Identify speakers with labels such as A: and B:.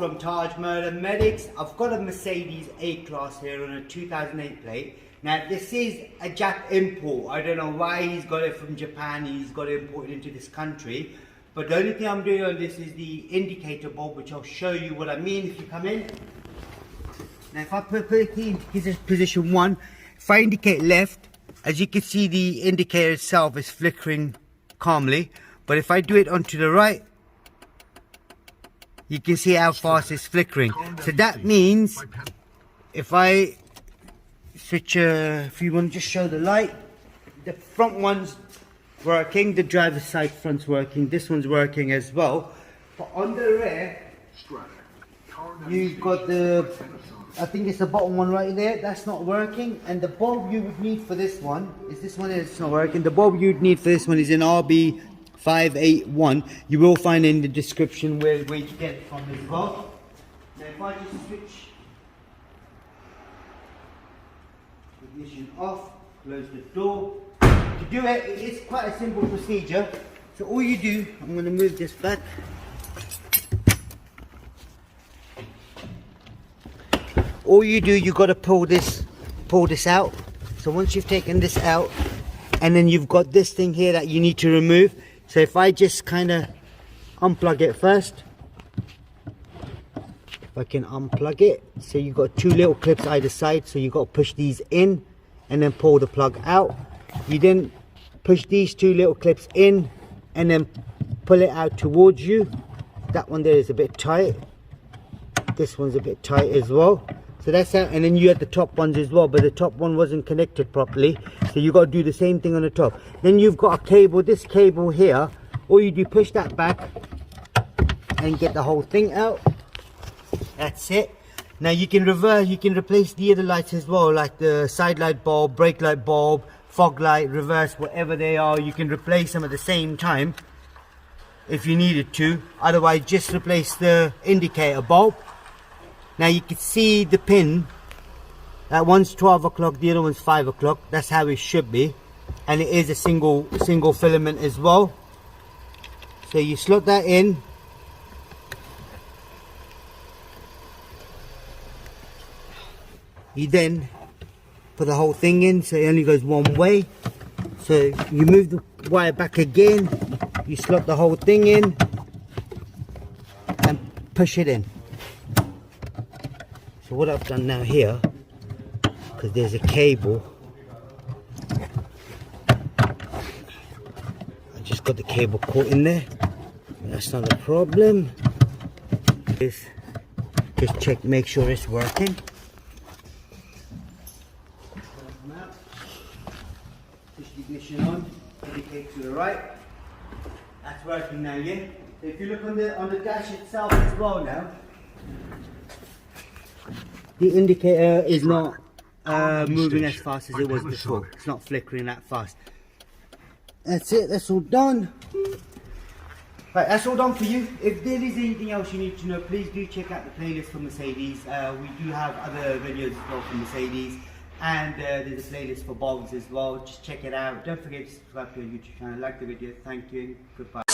A: from Taj Murder Medics. I've got a Mercedes A-Class here on a 2008 plate. Now this is a Jap Import. I don't know why he's got it from Japan, he's got it imported into this country. But the only thing I'm doing on this is the indicator bulb, which I'll show you what I mean if you come in. Now if I put it into position 1, if I indicate left, as you can see the indicator itself is flickering calmly. But if I do it onto the right, you can see how fast it's flickering. So that means if I switch, if you want to just show the light, the front one's working, the driver's side front's working, this one's working as well. But on the rear, you've got the, I think it's the bottom one right there, that's not working. And the bulb you would need for this one, is this one is not working. The bulb you'd need for this one is in RB581. You will find in the description where you get it from as well. Now if I just switch ignition off, close the door. To do it, it's quite a simple procedure. So all you do, I'm going to move this back. All you do, you got to pull this out. So once you've taken this out, and then you've got this thing here that you need to remove. So if I just kind of unplug it first, if I can unplug it, so you've got 2 little clips either side, so you've got to push these in and then pull the plug out. You then push these 2 little clips in and then pull it out towards you. That one there is a bit tight, this one's a bit tight as well. So that's out, and then you had the top ones as well, but the top one wasn't connected properly, so you got to do the same thing on the top. Then you've got a cable, this cable here, all you do, push that back and get the whole thing out. That's it. Now you can reverse, you can replace the other lights as well, like the side light bulb, brake light bulb, fog light, reverse, whatever they are, you can replace them at the same time if you needed to. Otherwise just replace the indicator bulb. Now you can see the pin, that one's 12 o'clock, the other one's 5 o'clock. That's how it should be, and it is a single filament as well. So you slot that in, you then put the whole thing in, so it only goes one way. So you move the wire back again, you slot the whole thing in and push it in. So what I've done now here, because there's a cable, I just got the cable caught in there. That's not a problem. Just check, make sure it's working. Push the ignition on, indicate to the right. That's working now, yeah? So if you look on the dash itself as well now, the indicator is not moving as fast as it was before. It's not flickering that fast. That's it, that's all done. Right, that's all done for you. If there is anything else you need to know, please do check out the playlist for Mercedes. We do have other videos as well for Mercedes, and there's a playlist for bulbs as well. Just check it out. Don't forget to subscribe to our YouTube channel. Like the video. Thank you and goodbye.